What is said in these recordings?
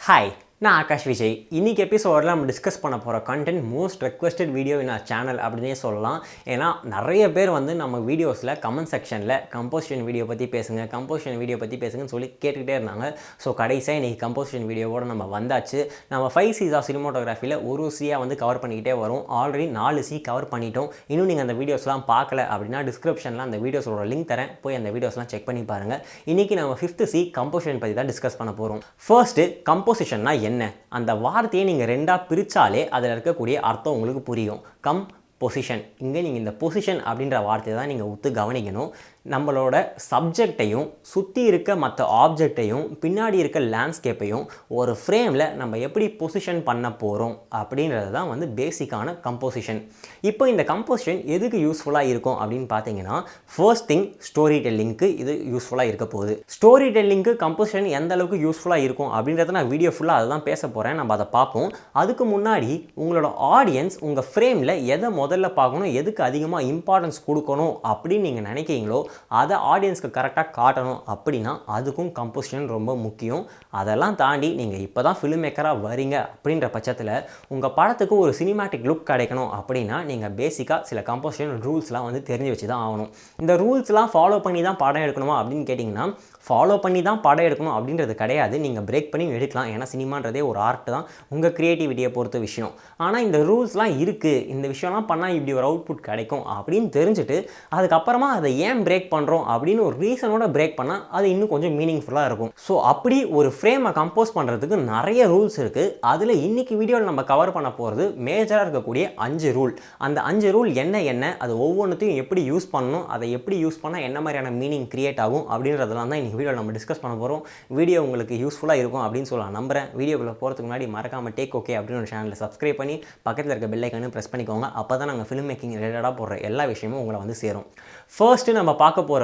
Hi, நான் ஆகாஷ் விஜய். இன்னைக்கு எபிசோடில் நம்ம டிஸ்கஸ் பண்ண போகிற கண்டென்ட் மோஸ்ட் ரெக்வெஸ்டட் வீடியோ இன் சேனல் அப்படின்னே சொல்லலாம். ஏன்னா நிறைய பேர் வந்து நம்ம வீடியோஸில் கமெண்ட் செக்ஷனில் கம்போசிஷன் வீடியோ பற்றி பேசுங்கன்னு சொல்லி கேட்டுக்கிட்டே இருந்தாங்க. ஸோ கடைசியாக இன்றைக்கி கம்போசிஷன் வீடியோவோடு நம்ம வந்தாச்சு. நம்ம 5 C's ஆஃப் சினிமோட்டோகிராஃபியில் ஒரு சியாக வந்து கவர் பண்ணிக்கிட்டே வரும். ஆல்ரெடி 4 C கவர் பண்ணிட்டோம். இன்னும் நீங்கள் அந்த வீடியோஸ்லாம் பார்க்கல அப்படின்னா டிஸ்கிரிப்ஷனில் அந்த வீடியோஸோட லிங்க் தரேன், போய் அந்த வீடியோஸ்லாம் செக் பண்ணி பாருங்கள். இன்றைக்கி நம்ம 5th C கம்போசிஷன் பற்றி தான் டிஸ்கஸ் பண்ண போகிறோம். ஃபர்ஸ்ட்டு கம்போசிஷன்னா என்ன? அந்த வார்த்தையை நீங்கள் ரெண்டாக பிரித்தாலே அதில் இருக்கக்கூடிய அர்த்தம் உங்களுக்கு புரியும். பொசிஷன். இங்கே நீங்கள் இந்த பொசிஷன் அப்படின்ற வார்த்தையை தான் நீங்கள் ஒத்து கவனிக்கணும். நம்மளோட சப்ஜெக்டையும் சுற்றி இருக்க மற்ற ஆப்ஜெக்டையும் பின்னாடி இருக்க லேண்ட்ஸ்கேப்பையும் ஒரு ஃப்ரேமில் நம்ம எப்படி பொசிஷன் பண்ண போகிறோம் அப்படின்றது தான் வந்து பேசிக்கான கம்போசிஷன். இப்போ இந்த கம்போசிஷன் எதுக்கு யூஸ்ஃபுல்லாக இருக்கும் அப்படின்னு பார்த்தீங்கன்னா, ஃபர்ஸ்ட் திங் ஸ்டோரி டெல்லிங்க்கு இது யூஸ்ஃபுல்லாக இருக்க போகுது. ஸ்டோரி டெல்லிங்க்கு கம்போசிஷன் எந்த அளவுக்கு யூஸ்ஃபுல்லாக இருக்கும் அப்படின்றத நான் வீடியோ ஃபுல்லாக அதை தான் பேச போகிறேன். நம்ம அதை பார்ப்போம். அதுக்கு முன்னாடி உங்களோட ஆடியன்ஸ் உங்கள் ஃப்ரேமில் எதை முதல்ல பார்க்கணும், எதுக்கு அதிகமாக இம்பார்ட்டன்ஸ் கொடுக்கணும் அப்படின்னு நீங்கள் நினைக்கிறீங்களோ அதை ஆடியன்ஸ்க்கு கரெக்டாக காட்டணும் அப்படின்னா அதுக்கும் கம்போசிஷன் ரொம்ப முக்கியம். அதெல்லாம் தாண்டி நீங்கள் இப்போ தான் ஃபிலிம் மேக்கராக வரீங்க அப்படின்ற பட்சத்தில் உங்கள் படத்துக்கு ஒரு சினிமேட்டிக் லுக் கிடைக்கணும் அப்படின்னா நீங்கள் பேசிக்காக சில கம்போசிஷன் ரூல்ஸ்லாம் வந்து தெரிஞ்சு வச்சு தான் ஆகணும். இந்த ரூல்ஸ்லாம் ஃபாலோ பண்ணி தான் படம் எடுக்கணுமா அப்படின்னு கேட்டிங்கன்னா, ஃபாலோ பண்ணி தான் படம் எடுக்கணும் அப்படின்றது கிடையாது. நீங்கள் பிரேக் பண்ணி எடுக்கலாம். ஏன்னா சினிமான்றதே ஒரு ஆர்ட் தான், உங்கள் க்ரியேட்டிவிட்டியை பொறுத்த விஷயம். ஆனால் இந்த ரூல்ஸ்லாம் இருக்குது, இந்த விஷயம்லாம் பண்ணால் இப்படி ஒரு அவுட்புட் கிடைக்கும் அப்படின்னு தெரிஞ்சுட்டு அதுக்கப்புறமா அதை ஏன் பிரேக் பண்ணுறோம் அப்படின்னு ஒரு ரீசனோட பிரேக் பண்ணால் அது இன்னும் கொஞ்சம் மீனிங்ஃபுல்லாக இருக்கும். ஸோ அப்படி ஒரு ஃப்ரேமை கம்போஸ் பண்ணுறதுக்கு நிறைய ரூல்ஸ் இருக்குது. அதில் இன்றைக்கி வீடியோவில் நம்ம கவர் பண்ண போகிறது மேஜராக இருக்கக்கூடிய 5 ரூல். அந்த 5 ரூல் என்ன, அது ஒவ்வொன்றுத்தையும் எப்படி யூஸ் பண்ணணும், அதை எப்படி யூஸ் பண்ணால் என்ன மாதிரியான மீனிங் கிரியேட் ஆகும் அப்படின்றதெல்லாம் தான் இன்றைக்கி வீடியோவில் நம்ம டிஸ்கஸ் பண்ண போகிறோம். வீடியோ உங்களுக்கு யூஸ்ஃபுல்லாக இருக்கும் அப்படின்னு சொல்லலாம் நம்புகிறேன். வீடியோக்குள்ளே போகிறதுக்கு முன்னாடி மறக்காமல் டேக் ஓகே அப்படின்னு ஒரு சேனலை சப்ஸ்கிரைப் பண்ணி பக்கத்தில் இருக்க பெல் ஐக்கானை ப்ரெஸ் பண்ணிக்கோங்க. அப்போ தான் நாங்கள் ஃபிலிம் மேக்கிங் ரிலேட்டடாக போடுற எல்லா விஷயமும் உங்களை வந்து சேரும். ஃபர்ஸ்ட்டு நம்ம பார்க்க போகிற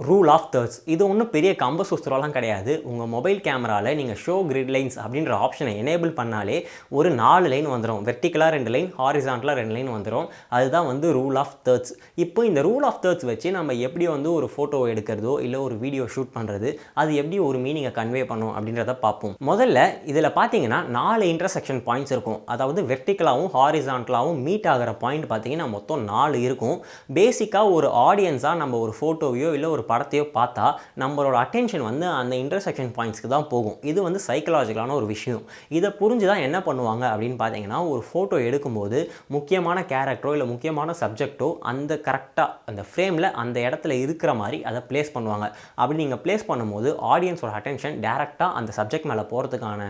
ரூல் ஆஃப் தேர்ட்ஸ். இது ஒன்றும் பெரிய கம்பசூஸ்திரம்லாம் கிடையாது. உங்கள் மொபைல் கேமராவில் நீங்கள் ஷோ கிரிட் லைன்ஸ் அப்படின்ற ஆப்ஷனை எனேபிள் பண்ணாலே ஒரு 4 லைன் வந்துடும். வெர்டிக்கலாக 2 லைன், ஹாரிசான்டலாக 2 லைன் வந்துடும். அதுதான் வந்து ரூல் ஆஃப் தேர்ட்ஸ். இப்போ இந்த ரூல் ஆஃப் தேர்ட்ஸ் வச்சு நம்ம எப்படி வந்து ஒரு ஃபோட்டோ எடுக்கிறதோ இல்லை ஒரு வீடியோ ஷூட் பண்ணுறது, அது எப்படி ஒரு மீனிங்கை கன்வே பண்ணும் அப்படின்றத பார்ப்போம். முதல்ல இதில் பார்த்தீங்கன்னா 4 இன்டர்செக்ஷன் பாயிண்ட்ஸ் இருக்கும். அதாவது வெர்டிக்கலாகவும் ஹாரிசான்டலாகவும் மீட் ஆகிற பாயிண்ட் பார்த்தீங்கன்னா மொத்தம் 4 இருக்கும். பேசிக்காக ஒரு ஆடியன்ஸாக நம்ம ஒரு ஃபோட்டோவையோ இல்லை ஒரு படத்தையோ பார்த்தா நம்மளோட அட்டென்ஷன் வந்து அந்த இன்டர்செக்ஷன் பாயிண்ட்ஸ்க்கு தான் போகும். இது வந்து சைக்கலாஜிக்கலான ஒரு விஷயம். இதை புரிஞ்சு தான் என்ன பண்ணுவாங்க அப்படின்னு பார்த்தீங்கன்னா, ஒரு ஃபோட்டோ எடுக்கும்போது முக்கியமான கேரக்டரோ இல்லை முக்கியமான சப்ஜெக்டோ அந்த கரெக்டாக அந்த ஃப்ரேமில் அந்த இடத்துல இருக்கிற மாதிரி அதை ப்ளேஸ் பண்ணுவாங்க. அப்படி நீங்கள் ப்ளேஸ் பண்ணும்போது ஆடியன்ஸோட அட்டென்ஷன் டேரெக்டாக அந்த சப்ஜெக்ட் மேலே போகிறதுக்கான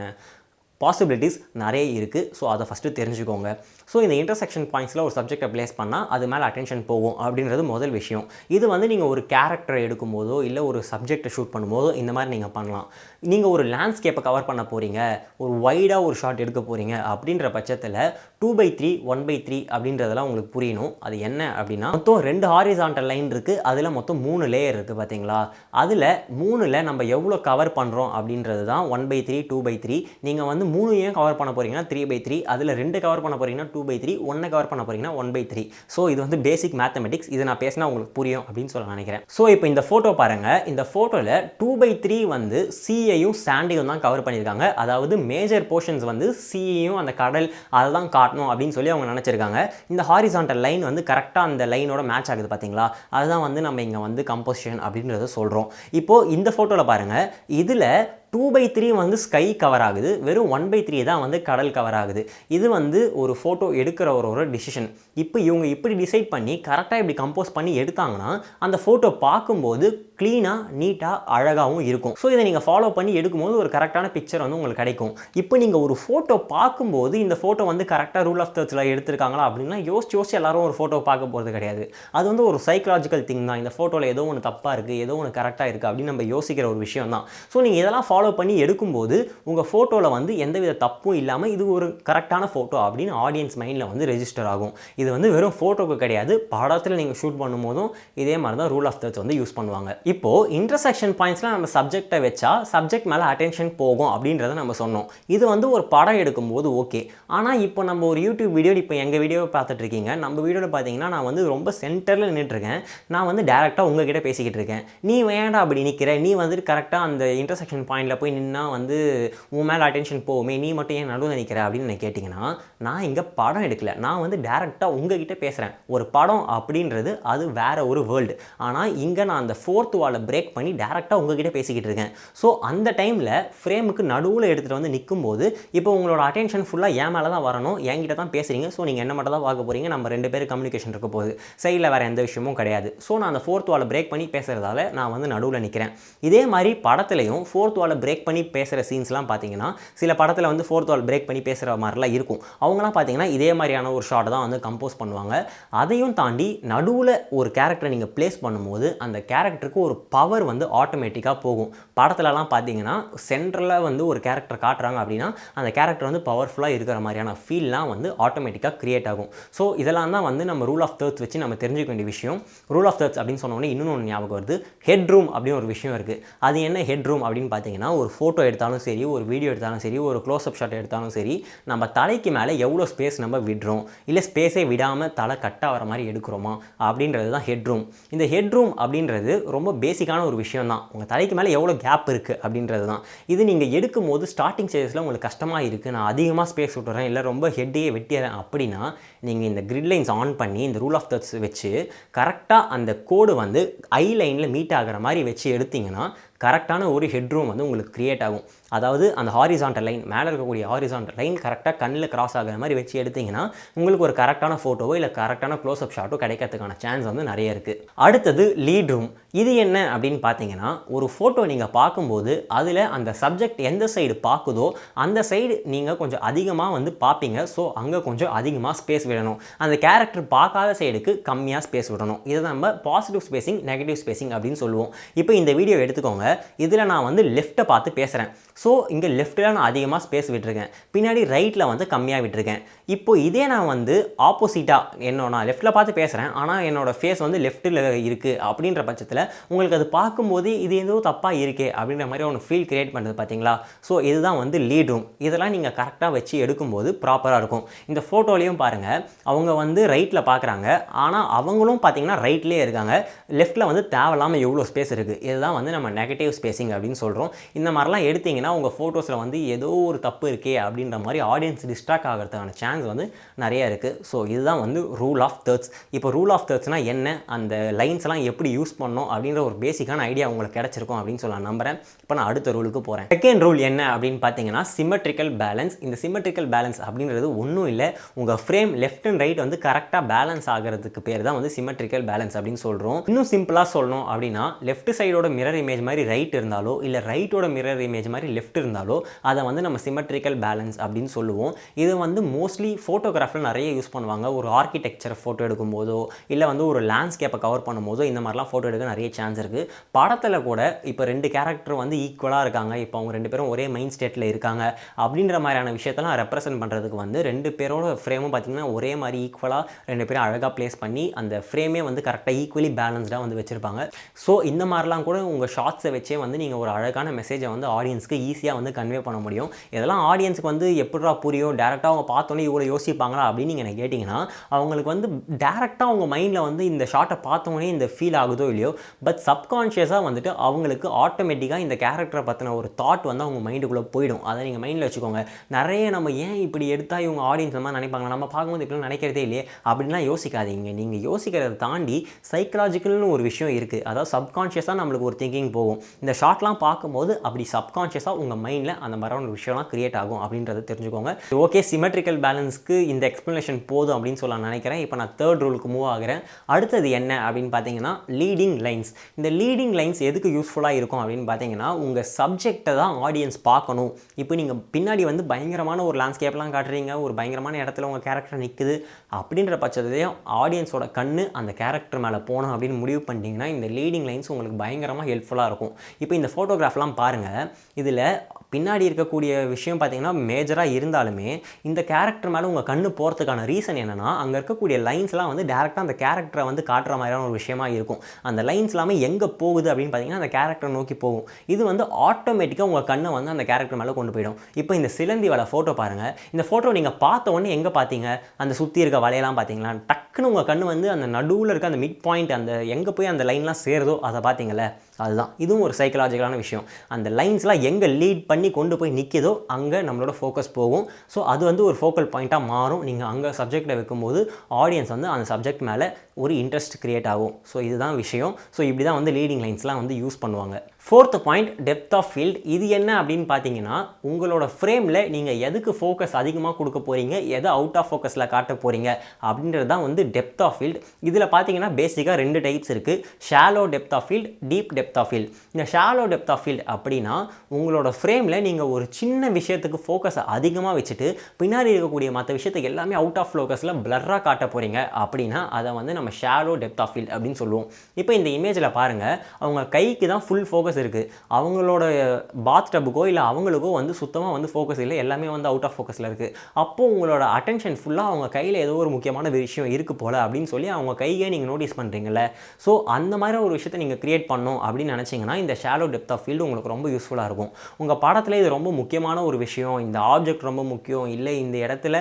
பாசிபிலிட்டிஸ் நிறைய இருக்குது. ஸோ அதை ஃபஸ்ட்டு தெரிஞ்சுக்கோங்க. ஸோ இந்த இன்டர்செக்ஷன் பாயிண்ட்ஸில் ஒரு சப்ஜெக்டை ப்ளேஸ் பண்ணால் அது மேலே அட்டென்ஷன் போகும் அப்படின்றது முதல் விஷயம். இது வந்து நீங்கள் ஒரு கேரக்டரை எடுக்கும்போதோ இல்லை ஒரு சப்ஜெக்டை ஷூட் பண்ணும்போதோ இந்த மாதிரி நீங்கள் பண்ணலாம். நீங்கள் ஒரு லேண்ட்ஸ்கேப்பை கவர் பண்ண போகிறீங்க, ஒரு வைடாக ஒரு ஷாட் எடுக்க போகிறீங்க அப்படின்ற பட்சத்தில் 2/3 1/3 அப்படின்றதெல்லாம் உங்களுக்கு புரியணும். அது என்ன அப்படின்னா, மொத்தம் 2 ஹாரிசான்டல் லைன் இருக்குது, அதில் மொத்தம் 3 லேயர் இருக்குது பார்த்தீங்களா. அதில் 3ல் நம்ம எவ்வளோ கவர் பண்ணுறோம் அப்படின்றது தான் 1/3 2/3. நீங்கள் வந்து 3 ஏன் கவர் பண்ண போகிறீங்கன்னா 3/3, அதில் 2 கவர் பண்ண போகிறீங்கன்னா 2/3, 1 கவர் பண்ண போகிறீங்கன்னா 1/3. ஸோ இது வந்து பேசிக் மேத்தமெட்டிக்ஸ். இது நான் பேசினா உங்களுக்கு புரியும் அப்படின்னு சொல்ல நினைக்கிறேன். ஸோ இப்போ இந்த ஃபோட்டோ பாருங்கள். இந்த ஃபோட்டோவில் 2/3 வந்து சீயையும் சாண்டையும் தான் கவர் பண்ணியிருக்காங்க. அதாவது மேஜர் போர்ஷன்ஸ் வந்து சீயையும் அந்த கடல் அதை தான் காட்டணும் அப்படின்னு சொல்லி அவங்க நினச்சிருக்காங்க. இந்த ஹாரிசான்டல் லைன் வந்து கரெக்டாக அந்த லைனோட மேட்ச் ஆகுது பார்த்தீங்களா. அதுதான் வந்து நம்ம இங்கே வந்து கம்போசிஷன் அப்படின்றத சொல்கிறோம். இப்போது இந்த ஃபோட்டோவில் பாருங்கள். இதில் 2/3 வந்து ஸ்கை கவர் ஆகுது, வெறும் 1/3 தான் வந்து கடல் கவர் ஆகுது. இது வந்து ஒரு ஃபோட்டோ எடுக்கிறவரோட டிசிஷன். இப்போ இவங்க இப்படி டிசைட் பண்ணி கரெக்டாக இப்படி கம்போஸ் பண்ணி எடுத்தாங்கன்னா அந்த ஃபோட்டோ பார்க்கும்போது க்ளீனாக நீட்டாக அழகாகவும் இருக்கும். ஸோ இதை நீங்கள் ஃபாலோ பண்ணி எடுக்கும்போது ஒரு கரெக்டான பிக்சர் வந்து உங்களுக்கு கிடைக்கும். இப்போ நீங்கள் ஒரு ஃபோட்டோ பார்க்கும்போது இந்த ஃபோட்டோ வந்து கரெக்டாக ரூல் ஆஃப் தேர்ட்ஸில் எடுத்திருக்காங்களா அப்படின்னா யோசிச்சு எல்லாரும் ஒரு ஃபோட்டோ பார்க்க போகிறது கிடையாது. அது வந்து ஒரு சைக்கலாஜிக்கல் திங் தான். இந்த ஃபோட்டோவில் ஏதோ ஒன்று தப்பாக இருக்குது, ஏதோ ஒன்று கரெக்டாக இருக்குது அப்படின்னு நம்ம யோசிக்கிற ஒரு விஷயம் தான். ஸோ நீங்கள் இதெல்லாம் ஃபாலோ பண்ணி எடுக்கும்போது உங்கள் ஃபோட்டோவில் வந்து எந்தவித தப்பும் இல்லாமல் இது ஒரு கரெக்டான ஃபோட்டோ அப்படின்னு ஆடியன்ஸ் மைண்டில் வந்து ரெஜிஸ்டர் ஆகும். இது வந்து வெறும் ஃபோட்டோக்கு கிடையாது, படத்தில் நீங்கள் ஷூட் பண்ணும்போதும் இதே மாதிரி தான் ரூல் ஆஃப் தேர்ட்ஸ் வந்து யூஸ் பண்ணுவாங்க. இப்போது இன்டர்செக்ஷன் பாயிண்ட்ஸில் நம்ம சப்ஜெக்டை வச்சா சப்ஜெக்ட் மேலே அட்டென்ஷன் போகும் அப்படின்றத நம்ம சொன்னோம். இது வந்து ஒரு படம் எடுக்கும்போது ஓகே. ஆனால் இப்போ நம்ம ஒரு யூடியூப் வீடியோ, இப்போ எங்கள் வீடியோவை பார்த்துட்டு இருக்கீங்க. நம்ம வீடியோவில் பார்த்தீங்கன்னா நான் வந்து ரொம்ப சென்டரில் நின்றுட்டுருக்கேன். நான் வந்து டேரெக்டாக உங்ககிட்ட பேசிக்கிட்டு இருக்கேன். நீ வேண்டாம் அப்படி நிற்கிற, நீ வந்துட்டு கரெக்டாக அந்த இன்டர்செக்ஷன் பாயிண்ட் பாயிண்டில் போய் நின்னா வந்து உன் மேலே அட்டென்ஷன் போகுமே, நீ மட்டும் ஏன் நடுவில் நிற்கிற அப்படின்னு நான் கேட்டிங்கன்னா, நான் இங்கே படம் எடுக்கல, நான் வந்து டேரெக்டாக உங்ககிட்ட பேசுகிறேன். ஒரு படம் அப்படின்றது அது வேற ஒரு வேர்ல்டு. ஆனால் இங்கே நான் அந்த ஃபோர்த் வாலை பிரேக் பண்ணி டேரெக்டாக உங்ககிட்ட பேசிக்கிட்டு இருக்கேன். ஸோ அந்த டைமில் ஃப்ரேமுக்கு நடுவில் எடுத்துகிட்டு வந்து நிற்கும்போது இப்போ உங்களோட அட்டென்ஷன் ஃபுல்லாக என் மேலே தான் வரணும், என்கிட்ட தான் பேசுகிறீங்க. ஸோ நீங்கள் என்ன மட்டும் தான் பார்க்க போகிறீங்க, நம்ம 2 பேரும் கம்யூனிகேஷன் இருக்க போகுது, சைடில் வேறு எந்த விஷயமும் கிடையாது. ஸோ நான் அந்த ஃபோர்த் வாலை பிரேக் பண்ணி பேசுகிறதால நான் வந்து நடுவில் நிற்கிறேன். இதே மாதிரி படத்துலையும் ஃபோர்த் வாலை பிரேக் பண்ணி பேசுகிற சீன்ஸ்லாம் பார்த்தீங்கன்னா, சில படத்தில் வந்து ஃபோர்த் வால் பிரேக் பண்ணி பேசுகிற மாதிரிலாம் இருக்கும். அவங்களாம் பார்த்தீங்கன்னா இதே மாதிரியான ஒரு ஷாட் தான் வந்து கம்போஸ் பண்ணுவாங்க. அதையும் தாண்டி நடுவில் ஒரு கேரக்டரை நீங்கள் ப்ளேஸ் பண்ணும்போது அந்த கேரக்டருக்கு ஒரு பவர் வந்து ஆட்டோமேட்டிக்காக போகும். படத்துலலாம் பார்த்தீங்கன்னா சென்ட்ரலில் வந்து ஒரு கேரக்டர் காட்டுறாங்க அப்படின்னா அந்த கேரக்டர் வந்து பவர்ஃபுல்லாக இருக்கிற மாதிரியான ஃபீல்லாம் வந்து ஆட்டோமேட்டிக்காக க்ரியேட் ஆகும். ஸோ இதெல்லாம் தான் வந்து நம்ம ரூல் ஆஃப் தேர்ட்ஸ் வச்சு நம்ம தெரிஞ்சுக்க வேண்டிய விஷயம். ரூல் ஆஃப் தேர்ட்ஸ் அப்படின்னு சொன்னோன்னே இன்னொன்று ஞாபகம் வருது, ஹெட் ரூம் அப்படின்னு ஒரு விஷயம் இருக்குது. அது என்ன ஹெட் ரூம் அப்படின்னு பார்த்தீங்கன்னா, ஒரு ஃபோட்டோ எடுத்தாலும் சரி, ஒரு வீடியோ எடுத்தாலும் சரி, ஒரு க்ளோஸ்அப் ஷாட் எடுத்தாலும் சரி, நம்ம தலைக்கு மேலே எவ்வளோ ஸ்பேஸ் நம்ம விடுறோம், இல்லை ஸ்பேஸே விடாமல் தலை கட்டாக வர மாதிரி எடுக்கிறோமா அப்படின்றது தான் ஹெட் ரூம். இந்த ஹெட் ரூம் அப்படின்றது ரொம்ப பேசிக்கான ஒரு விஷயம் தான். உங்கள் தலைக்கு மேலே எவ்வளோ கேப் இருக்குது அப்படின்றது தான். இது நீங்கள் எடுக்கும் போது ஸ்டார்டிங் ஸ்டேஜஸில் உங்களுக்கு கஷ்டமாக இருக்குது, நான் அதிகமாக ஸ்பேஸ் விட்டுறேன், இல்லை ரொம்ப ஹெட்டையே வெட்டிடுறேன் அப்படின்னா, நீங்கள் இந்த கிரிட் லைன்ஸ் ஆன் பண்ணி இந்த ரூல் ஆஃப் தேர்ட்ஸ் வச்சு கரெக்டாக அந்த கோடு வந்து ஐ லைனில் மீட் ஆகிற மாதிரி வச்சு எடுத்திங்கன்னா கரெக்டான ஒரு ஹெட் ரூம் வந்து உங்களுக்கு க்ரியேட் ஆகும். அதாவது அந்த ஹாரிசான்டல் லைன், மேலே இருக்கக்கூடிய ஹாரிசான்டல் லைன் கரெக்டாக கண்ணில் கிராஸ் ஆகிற மாதிரி வச்சு எடுத்திங்கன்னா உங்களுக்கு ஒரு கரெக்டான ஃபோட்டோவோ இல்லை கரெக்டான க்ளோஸ்அப் ஷாட்டோ கிடைக்கிறதுக்கான சான்ஸ் வந்து நிறைய இருக்குது. அடுத்தது லீட் ரூம். இது என்ன அப்படின்னு பார்த்தீங்கன்னா, ஒரு ஃபோட்டோ நீங்கள் பார்க்கும்போது அதில் அந்த சப்ஜெக்ட் எந்த சைடு பார்க்குதோ அந்த சைடு நீங்கள் கொஞ்சம் அதிகமாக வந்து பார்ப்பீங்க. ஸோ அங்கே கொஞ்சம் அதிகமாக ஸ்பேஸ் விடணும். அந்த கேரக்டர் பார்க்காத சைடுக்கு கம்மியாக ஸ்பேஸ் விடணும். இதை நம்ம பாசிட்டிவ் ஸ்பேசிங், நெகட்டிவ் ஸ்பேசிங் அப்படின்னு சொல்லுவோம். இப்போ இந்த வீடியோ எடுத்துக்கோங்க, இதில் நான் வந்து லெஃப்ட்டை பார்த்து பேசுகிறேன். ஸோ இங்கே லெஃப்ட்டில் நான் அதிகமாக ஸ்பேஸ் விட்டுருக்கேன், பின்னாடி ரைட்டில் வந்து கம்மியாக விட்டுருக்கேன். இப்போ இதே நான் வந்து ஆப்போசிட்டாக நான் லெஃப்ட்டில் பார்த்து பேசுகிறேன், ஆனால் என்னோடய ஃபேஸ் வந்து லெஃப்ட்டில் இருக்குது அப்படின்ற பட்சத்தில் உங்களுக்கு அது பார்க்கும்போது இது ஏதோ தப்பாக இருக்கே அப்படின்ற மாதிரி ஒன்று ஃபீல் கிரியேட் பண்ணுறது பார்த்தீங்களா? ஸோ இதுதான் வந்து லீட் ரூம். இதெல்லாம் நீங்கள் கரெக்டாக வச்சு எடுக்கும்போது ப்ராப்பராக இருக்கும். இந்த ஃபோட்டோலையும் பாருங்கள், அவங்க வந்து ரைட்டில் பார்க்குறாங்க, ஆனால் அவங்களும் பார்த்தீங்கன்னா ரைட்லேயே இருக்காங்க, லெஃப்ட்டில் வந்து தேவையில்லாமல் எவ்வளோ ஸ்பேஸ் இருக்குது. இதுதான் வந்து நம்ம நெகட்டிவ் ஸ்பேசிங் அப்படின்னு சொல்கிறோம். இந்த மாதிரிலாம் எடுத்திங்கன்னா உங்கள் ஃபோட்டோஸில் வந்து ஏதோ ஒரு தப்பு இருக்கே அப்படின்ற மாதிரி ஆடியன்ஸ் டிஸ்ட்ராக்ட் ஆகிறதுக்கான சான்ஸ் வந்து நிறைய இருக்குது. ஸோ இதுதான் வந்து ரூல் ஆஃப் தேர்ட்ஸ். இப்போ ரூல் ஆஃப் தேர்ட்ஸ்னால் என்ன, அந்த லைன்ஸ்லாம் எப்படி யூஸ் பண்ணணும் அப்படின்ற ஒரு பேசிக்கான ஐடியா உங்களுக்கு கிடச்சிருக்கும் அப்படின்னு சொல்ல நம்புகிறேன். இப்போ நான் அடுத்த ரூலுக்கு போகிறேன். செகண்ட் ரூல் என்ன அப்படின்னு பார்த்தீங்கன்னா, சிமெட்ரிக்கல் பேலன்ஸ். இந்த சிமெட்ரிக்கல் பேலன்ஸ் அப்படின்றது ஒன்றும் இல்லை, உங்கள் ஃப்ரேம் லெஃப்ட் அண்ட் ரைட் வந்து கரெக்டாக பேலன்ஸ் ஆகிறதுக்கு பேர் தான் வந்து சிமெட்ரிக்கல் பேலன்ஸ் அப்படின்னு சொல்கிறோம். இன்னும் சிம்பிளாக சொல்லணும் அப்படின்னா, லெஃப்ட் சைடோட மிரர் இமேஜ் மாதிரி ரைட் இருந்தாலோ இல்லை ரைட்டோட மிரர் இமேஜ் மாதிரி லெஃப்ட் இருந்தாலோ அதை வந்து நம்ம சிமெட்ரிக்கல் பேலன்ஸ் அப்படின்னு சொல்லுவோம். இது வந்து மோஸ்ட்லி ஃபோட்டோகிராஃபில் நிறைய யூஸ் பண்ணுவாங்க. ஒரு ஆர்கிடெக்சர் ஃபோட்டோ எடுக்கும்போதோ இல்லை வந்து ஒரு லேண்ட்ஸ்கேப்பை கவர் பண்ணும்போதோ இந்த மாதிரிலாம் ஃபோட்டோ எடுக்க நிறைய சான்ஸ் இருக்குது. படத்தில் கூட இப்போ 2 கேரக்டர் வந்து ஈக்குவலாக இருக்காங்க, இப்போ அவங்க 2 பேரும் ஒரே மைண்ட் ஸ்டேட்டில் இருக்காங்க அப்படின்ற மாதிரியான விஷயத்தெல்லாம் ரெப்ரசென்ட் பண்ணுறதுக்கு வந்து 2 பேரோட ஃப்ரேமும் பார்த்திங்கன்னா ஒரே மாதிரி ஈக்குவலாக 2 பேரும் அழகாக ப்ளேஸ் பண்ணி அந்த ஃப்ரேமே வந்து கரெக்டாக ஈக்குவலி பேலன்ஸ்டாக வந்து வச்சுருப்பாங்க. ஸோ இந்த மாதிரிலாம் கூட உங்கள் ஷார்ட்ஸை வச்சே வந்து நீங்கள் ஒரு அழகான மெசேஜை வந்து ஆடியன்ஸ்க்கு ஈஸியாக வந்து கன்வே பண்ண முடியும். இதெல்லாம் ஆடியன்ஸுக்கு வந்து எப்படிடா புரியும், டேரெக்டாக அவங்க பார்த்தோன்னே இவ்வளோ யோசிப்பாங்களா அப்படின்னு நீங்கள் எனக்கு கேட்டிங்கன்னா, அவங்களுக்கு வந்து டேரெக்டாக அவங்க மைண்டில் வந்து இந்த ஷார்ட்டை பார்த்தோன்னே இந்த ஃபீல் ஆகுதோ இல்லையோ, பட் சப்கான்ஷியஸாக வந்துட்டு அவங்களுக்கு ஆட்டோமேட்டிக்காக இந்த கேரக்டரை பற்றின ஒரு தாட் வந்து அவங்க மைண்டுக்குள்ளே போயிடும். அதை நீங்கள் மைண்டில் வச்சுக்கோங்க. நிறைய நம்ம ஏன் இப்படி எடுத்தால் இவங்க ஆடியன்ஸ் மாதிரி நினைப்பாங்க, நம்ம பார்க்கும்போது இப்படிலாம் நினைக்கிறதே இல்லையே அப்படின்லாம் யோசிக்காதீங்க. நீங்கள் யோசிக்கிறத தாண்டி சைக்கலாஜிக்கல்னு ஒரு விஷயம் இருக்குது. அதாவது சப்கான்ஷியஸாக நம்மளுக்கு ஒரு திங்கிங் போகும். இந்த ஷார்ட்லாம் பார்க்கும்போது அப்படி சப்கான்ஷியஸாக உங்கள் மைண்டில் அந்த மாதிரியான ஒரு விஷயம்லாம் கிரியேட் ஆகும் அப்படின்றத தெரிஞ்சுக்கோங்க. ஓகே, சிமெட்ரிக்கல் பேலன்ஸ்க்கு இந்த எக்ஸ்ப்ளனேஷன் போதும் அப்படின்னு சொல்ல நினைக்கிறேன். இப்போ நான் தேர்ட் ரூலுக்கு மூவ் ஆகிறேன். அடுத்தது என்ன அப்படின்னு பார்த்தீங்கன்னா, லீடிங் லைன்ஸ். இந்த லீடிங் லைன்ஸ் எதுக்கு யூஸ்ஃபுல்லாக இருக்கும் அப்படின்னு பார்த்தீங்கன்னா, உங்கள் சப்ஜெக்டை தான் ஆடியன்ஸ் பார்க்கணும். இப்போ நீங்கள் பின்னாடி வந்து பயங்கரமான ஒரு லேண்ட்ஸ்கேப்லாம் காட்டுறீங்க, ஒரு பயங்கரமான இடத்துல உங்கள் கேரக்டர் நிற்குது அப்படின்ற பட்சத்தையும் ஆடியன்ஸோட கண்ணு அந்த கேரக்டர் மேலே போகணும் அப்படின்னு முடிவு பண்ணிட்டீங்கன்னா இந்த லீடிங் லைன்ஸ் உங்களுக்கு பயங்கரமாக ஹெல்ப்ஃபுல்லாக இருக்கும். இப்போ இந்த ஃபோட்டோகிராஃப்லாம் பாருங்கள், இதில் பின்னாடி இருக்கக்கூடிய விஷயம் பார்த்தீங்கன்னா மேஜராக இருந்தாலுமே இந்த கேரக்டர் மேலே உங்கள் கண்ணு போகிறதுக்கான ரீசன் என்னென்னா, அங்கே இருக்கக்கூடிய லைன்ஸ்லாம் வந்து டேரெக்டாக அந்த கேரக்டரை வந்து காட்டுற மாதிரியான ஒரு விஷயமா இருக்கும். அந்த லைன்ஸ் எல்லாமே எங்கே போகுது அப்படின்னு பார்த்தீங்கன்னா அந்த கேரக்டரை நோக்கி போகும். இது வந்து ஆட்டோமேட்டிக்காக உங்கள் கண்ணை வந்து அந்த கேரக்டர் மேலே கொண்டு போயிடும். இப்போ இந்த சிலந்தி வலை ஃபோட்டோ பாருங்கள். இந்த ஃபோட்டோ நீங்கள் பார்த்த உடனே எங்கே பார்த்தீங்க, அந்த சுற்றி இருக்க வலையெல்லாம் பார்த்தீங்களா, டக்குன்னு உங்கள் கண்ணு வந்து அந்த நடுவில் இருக்க அந்த மிட் பாயிண்ட், அந்த எங்கே போய் அந்த லைன்லாம் சேருதோ அதை பார்த்தீங்களே. அதுதான் இதுவும் ஒரு சைக்கலாஜிக்கலான விஷயம். அந்த லைன்ஸ்லாம் எங்கே லீட் பண்ணி கொண்டு போய் நிற்கிதோ அங்கே நம்மளோட ஃபோக்கஸ் போகும். ஸோ அது வந்து ஒரு ஃபோக்கல் பாயிண்ட்டாக மாறும். நீங்கள் அங்கே சப்ஜெக்டை வைக்கும்போது ஆடியன்ஸ் வந்து அந்த சப்ஜெக்ட் மேலே ஒரு இன்ட்ரெஸ்ட் க்ரியேட் ஆகும். ஸோ இதுதான் விஷயம். ஸோ இப்படி தான் வந்து லீடிங் லைன்ஸ்லாம் வந்து யூஸ் பண்ணுவாங்க. 4th point depth of field. இது என்ன அப்படின்னு பார்த்தீங்கன்னா, உங்களோட ஃப்ரேமில் நீங்கள் எதுக்கு ஃபோக்கஸ் அதிகமாக கொடுக்க போகிறீங்க, எதை அவுட் ஆஃப் ஃபோக்கஸில் காட்ட போகிறீங்க அப்படின்றது தான் வந்து டெப்த் ஆஃப் ஃபீல்ட். இதில் பார்த்தீங்கன்னா பேசிக்காக 2 டைப்ஸ் இருக்குது. Shallow depth of field, deep depth of field. இந்த ஷாலோ டெப்த் ஆஃப் ஃபீல்ட் அப்படின்னா, உங்களோட ஃப்ரேமில் நீங்கள் ஒரு சின்ன விஷயத்துக்கு ஃபோக்கஸை அதிகமாக வச்சுட்டு பின்னாடி இருக்கக்கூடிய மற்ற விஷயத்துக்கு எல்லாமே அவுட் ஆஃப் ஃபோக்கஸில் பிளர்ராக காட்ட போகிறீங்க அப்படின்னா அதை வந்து நம்ம ஷாலோ டெப்த் ஆஃப் ஃபீல்ட் அப்படின்னு சொல்லுவோம். இப்போ இந்த இமேஜில் பாருங்கள், அவங்க கைக்கு தான் ஃபுல் ஃபோக்கஸ் இருக்குது. அவங்களோட பாத் டப்புக்கோ இல்லை அவங்களுக்கோ வந்து சுத்தமாக வந்து ஃபோக்கஸ் இல்லை, எல்லாமே வந்து அவுட் ஆஃப் ஃபோக்கஸில் இருக்குது. அப்போது உங்களோட அட்டென்ஷன் ஃபுல்லாக அவங்க கையில் ஏதோ ஒரு முக்கியமான விஷயம் இருக்குது போல் அப்படின்னு சொல்லி அவங்க கையே நீங்கள் நோட்டீஸ் பண்ணுறீங்கள. ஸோ அந்த மாதிரி ஒரு விஷயத்தை நீங்கள் க்ரியேட் பண்ணணும் அப்படின்னு நினச்சிங்கன்னா இந்த ஷாலோ டெப்த் ஆஃப் ஃபீல்டு உங்களுக்கு ரொம்ப யூஸ்ஃபுல்லாக இருக்கும். உங்கள் படத்தில் இது ரொம்ப முக்கியமான ஒரு விஷயம், இந்த ஆப்ஜெக்ட் ரொம்ப முக்கியம், இல்லை இந்த இடத்துல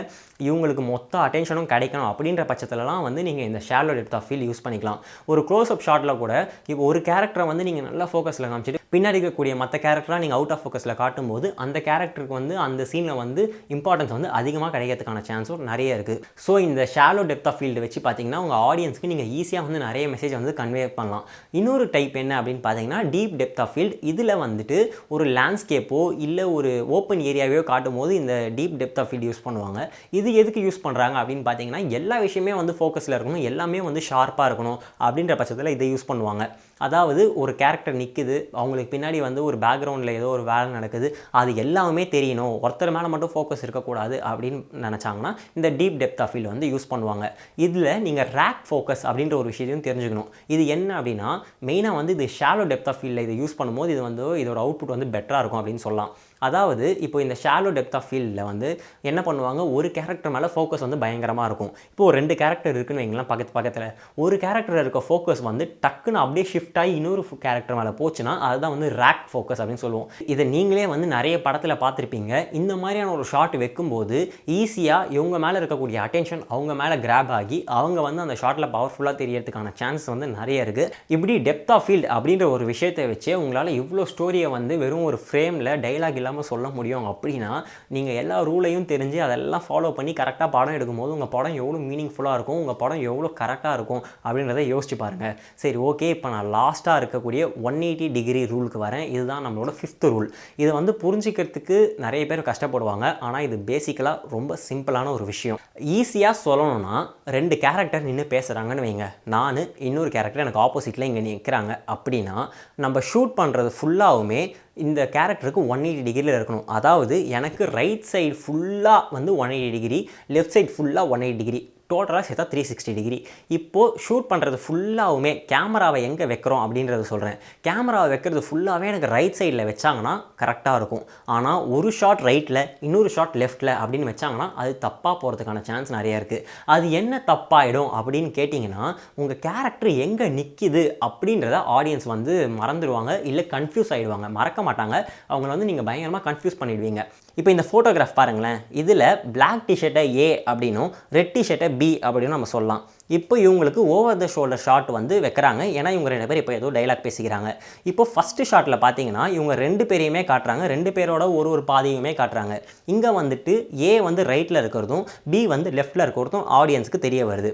இவங்களுக்கு மொத்த அட்டென்ஷனும் கிடைக்கணும் அப்படின்ற பட்சத்துலலாம் வந்து நீங்கள் இந்த shallow depth of field use பண்ணிக்கலாம். ஒரு க்ளோஸ் அப் ஷாட்டில் கூட இப்போ ஒரு கேரக்டரை வந்து நீங்கள் நல்லா ஃபோக்கஸில் காமிச்சிட்டு பின்னாடி இருக்கக்கூடிய மற்ற கேரக்டராக நீங்கள் அவுட் ஆஃப் ஃபோக்கஸில் காட்டும்போது அந்த கேரக்டருக்கு வந்து அந்த சீனில் வந்து இம்பார்ட்டன்ஸ் வந்து அதிகமாக கிடைக்கிறதுக்கான சான்ஸும் நிறைய இருக்குது. ஸோ இந்த ஷாலோ டெப்த் ஆஃப் ஃபீல்டு வச்சு பார்த்தீங்கன்னா உங்கள் ஆடியன்ஸ்க்கு நீங்கள் ஈஸியாக வந்து நிறைய மெசேஜ் வந்து கன்வே பண்ணலாம். இன்னொரு டைப் என்ன அப்படின்னு பார்த்தீங்கன்னா டீப் டெப்த் ஆஃப் ஃபீல்டு. இதில் வந்துட்டு ஒரு லேண்ட்ஸ்கேப்போ இல்லை ஒரு ஓப்பன் ஏரியாவையோ காட்டும் போது இந்த deep depth of field use பண்ணுவாங்க. இது எதுக்கு யூஸ் பண்ணுறாங்க அப்படின்னு பார்த்தீங்கன்னா, எல்லா விஷயமே வந்து ஃபோக்கஸில் இருக்கணும், எல்லாமே வந்து ஷார்ப்பாக இருக்கணும் அப்படின்ற பட்சத்தில் இதை யூஸ் பண்ணுவாங்க. அதாவது ஒரு கேரக்டர் நிற்குது, அவங்களுக்கு பின்னாடி வந்து ஒரு பேக்ரவுண்டில் ஏதோ ஒரு வேலை நடக்குது, அது எல்லாமே தெரியணும், ஒருத்தர் மேலே மட்டும் ஃபோக்கஸ் இருக்கக்கூடாது அப்படின்னு நினச்சாங்கன்னா இந்த டீப் டெப்த் ஆஃப் ஃபீல்டு வந்து யூஸ் பண்ணுவாங்க. இதில் நீங்கள் ரேக் ஃபோக்கஸ் அப்படின்ற ஒரு விஷயத்தையும் தெரிஞ்சுக்கணும். இது என்ன அப்படின்னா, மெயினாக வந்து இது ஷாலோ டெப்த் ஆஃப் ஃபீல்டில் இதை யூஸ் பண்ணும்போது இது வந்து இதோட அவுட்புட் வந்து பெட்டராக இருக்கும் அப்படின்னு சொல்லலாம். அதாவது இப்போ இந்த ஷாலோ டெப்த் ஆஃப் ஃபீல்டில் வந்து என்ன பண்ணுவாங்க, ஒரு கேரக்டர் மேலே ஃபோக்கஸ் வந்து பயங்கரமாக இருக்கும். இப்போது 2 கேரக்டர் இருக்குன்னு வைங்களேன், பக்கத்தில் ஒரு கேரக்டர் இருக்க ஃபோக்கஸ் வந்து டக்குன்னு அப்படியே ஷிஃப்ட் ஆகி இன்னொரு கேரக்டர் மேலே போச்சுன்னா அதுதான் வந்து ரேக் ஃபோக்கஸ் அப்படின்னு சொல்லுவோம். இதை நீங்களே வந்து நிறைய படத்தில் பார்த்துருப்பீங்க. இந்த மாதிரியான ஒரு ஷாட் வைக்கும்போது ஈஸியாக இவங்க மேலே இருக்கக்கூடிய அட்டென்ஷன் அவங்க மேலே கிராப் ஆகி அவங்க வந்து அந்த ஷாட்டில் பவர்ஃபுல்லாக தெரியறதுக்கான சான்ஸ் வந்து நிறைய இருக்குது. இப்படி டெப்த் ஆஃப் ஃபீல்ட் அப்படின்ற ஒரு விஷயத்தை வச்சு உங்களால் இவ்வளோ ஸ்டோரியை வந்து வெறும் ஒரு ஃப்ரேமில் டைலாக் இல்லாமல் சொல்ல முடியும் அப்படின்னா நீங்கள் எல்லா ரூலையும் தெரிஞ்சு அதெல்லாம் ஃபாலோ பண்ணி கரெக்டாக படம் எடுக்கும்போது உங்கள் படம் எவ்வளோ மீனிங்ஃபுல்லாக இருக்கும், உங்கள் படம் எவ்வளோ கரெக்டாக இருக்கும் அப்படின்றத யோசிச்சு பாருங்கள். சரி, ஓகே, இப்போ நான் லாஸ்ட்டாக இருக்கக்கூடிய 180 டிகிரி ரூலுக்கு வரேன். இதுதான் நம்மளோட 5th ரூல். இதை வந்து புரிஞ்சிக்கிறதுக்கு நிறைய பேர் கஷ்டப்படுவாங்க. ஆனால் இது பேசிக்கலாக ரொம்ப சிம்பிளான ஒரு விஷயம். ஈஸியாக சொல்லணும்னா 2 கேரக்டர் நின்று பேசுகிறாங்கன்னு வைங்க, நான் இன்னொரு கேரக்டர் எனக்கு ஆப்போசிட்டில் இங்கே நிற்கிறாங்க அப்படின்னா நம்ம ஷூட் பண்ணுறது ஃபுல்லாகவுமே இந்த கேரக்டருக்கு 180 டிகிரியில் இருக்கணும். அதாவது எனக்கு ரைட் சைடு ஃபுல்லாக வந்து 180 டிகிரி, லெஃப்ட் சைடு ஃபுல்லாக 180 டிகிரி, டோட்டலாக சேர்த்தா 360 டிகிரி. இப்போது ஷூட் பண்ணுறது ஃபுல்லாகவுமே கேமராவை எங்கே வைக்கிறோம் அப்படின்றத சொல்கிறேன். கேமராவை வைக்கிறது ஃபுல்லாகவே எனக்கு ரைட் சைடில் வச்சாங்கன்னா கரெக்டாக இருக்கும். ஆனால் ஒரு ஷாட் ரைட்டில் இன்னொரு ஷாட் லெஃப்ட்டில் அப்படின்னு வச்சாங்கன்னா அது தப்பாக போகிறதுக்கான சான்ஸ் நிறையா இருக்குது. அது என்ன தப்பாயிடும் அப்படின்னு கேட்டிங்கன்னா, உங்கள் கேரக்டர் எங்கே நிற்கிது அப்படின்றத ஆடியன்ஸ் வந்து மறந்துடுவாங்க, இல்லை கன்ஃபியூஸ் ஆகிடுவாங்க. மறக்க மாட்டாங்க, அவங்கள வந்து நீங்கள் பயங்கரமாக கன்ஃபியூஸ் பண்ணிடுவீங்க. இப்போ இந்த ஃபோட்டோகிராஃப் பாருங்களேன், இதில் பிளாக் டிஷர்ட்டை ஏ அப்படின்னும் ரெட் டிஷர்ட்டை பி அப்படின்னு நம்ம சொல்லலாம். இப்போ இவங்களுக்கு ஓவர் த ஷோல்டர் ஷாட் வந்து வைக்கிறாங்க, ஏன்னா இவங்க 2 பேர் இப்போ ஏதோ டைலாக் பேசிக்கிறாங்க. இப்போ ஃபஸ்ட்டு ஷாட்டில் பார்த்தீங்கன்னா இவங்க 2 பேரையுமே காட்டுறாங்க, 2 பேரோட ஒரு பாதையுமே காட்டுறாங்க. இங்கே வந்துட்டு ஏ வந்து ரைட்டில் இருக்கிறதும் பி வந்து லெஃப்ட்டில் இருக்கிறதும் ஆடியன்ஸுக்கு தெரிய வருது.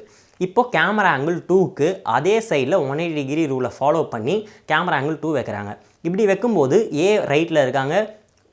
இப்போ கேமரா ஆங்கிள் 2க்கு அதே சைடில் 180 டிகிரி ரூலை ஃபாலோ பண்ணி கேமரா ஆங்கிள் 2 வைக்கிறாங்க. இப்படி வைக்கும்போது ஏ ரைட்டில் இருக்காங்க,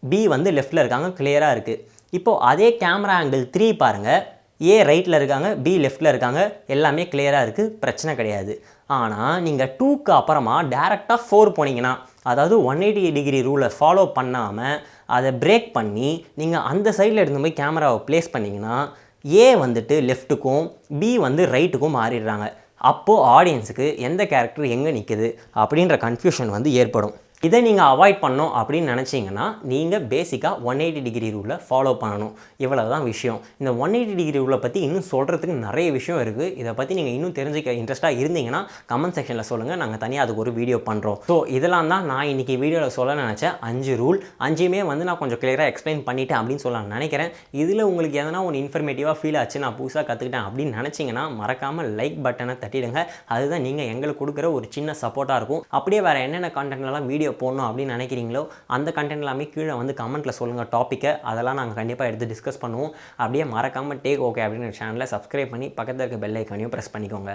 பி வந்து லெஃப்ட்டில் இருக்காங்க, கிளியராக இருக்குது. இப்போது அதே கேமரா ஆங்கிள் 3 பாருங்கள், ஏ ரைட்டில் இருக்காங்க, பி லெஃப்ட்டில் இருக்காங்க, எல்லாமே கிளியராக இருக்குது, பிரச்சனை கிடையாது. ஆனால் நீங்கள் 2க்கு அப்புறமா டேரெக்டாக 4 போனீங்கன்னா, அதாவது 180 டிகிரி ரூலை ஃபாலோ பண்ணாமல் அதை பிரேக் பண்ணி நீங்கள் அந்த சைடில் எடுத்து போய் கேமராவை ப்ளேஸ் பண்ணிங்கன்னா ஏ வந்துட்டு லெஃப்ட்டுக்கும் பி வந்து ரைட்டுக்கும் மாறிடுறாங்க. அப்போது ஆடியன்ஸுக்கு எந்த கேரக்டர் எங்கே நிற்குது அப்படின்ற கன்ஃபியூஷன் வந்து ஏற்படும். இதை நீங்கள் அவாய்ட் பண்ணணும் அப்படின்னு நினச்சிங்கன்னா நீங்கள் பேசிக்காக 180 டிகிரி ரூலை ஃபாலோ பண்ணணும். இவ்வளோ தான் விஷயம். இந்த 180 டிகிரி ரூலை பற்றி இன்னும் சொல்கிறதுக்கு நிறைய விஷயம் இருக்குது. இதை பற்றி நீங்கள் இன்னும் தெரிஞ்சுக்க இன்ட்ரெஸ்ட்டாக இருந்தீங்கன்னா கமெண்ட் செக்ஷனில் சொல்லுங்கள், நாங்கள் தனியாக அதுக்கு ஒரு வீடியோ பண்ணுறோம். ஸோ இதெல்லாம் தான் நான் இன்றைக்கி வீடியோவில் சொல்ல நினச்சேன் 5 ரூல். 5மே வந்து நான் கொஞ்சம் கிளியராக எக்ஸ்பிளைன் பண்ணிட்டேன் அப்படின்னு சொல்ல நினைக்கிறேன். இதில் உங்களுக்கு எதனா ஒன்று இன்ஃபர்மேட்டிவாக ஃபீல் ஆச்சு, நான் புதுசாக கற்றுக்கிட்டேன் அப்படின்னு நினச்சிங்கன்னா மறக்காமல் லைக் பட்டனை தட்டிடுங்க. அதுதான் நீங்கள் எங்களுக்கு கொடுக்குற ஒரு சின்ன சப்போர்ட்டாக இருக்கும். அப்படியே வேறு என்னென்ன கண்டென்ட்லாம் வீடியோ போடணும் அப்படின்னு நினைக்கிறீங்களோ அந்த கண்டென்ட் எல்லாமே கீழே வந்து கமெண்ட்டில் சொல்லுங்கள் டாப்பிக்கை. அதெல்லாம் நாங்கள் கண்டிப்பாக எடுத்து டிஸ்கஸ் பண்ணுவோம். அப்படியே மறக்காமல் டேக் ஓகே அப்படின்னு சேனலை சப்ஸ்கிரைப் பண்ணி பக்கத்தில் இருக்க பெல் ஐக்கானையும் ப்ரெஸ் பண்ணிக்கோங்க.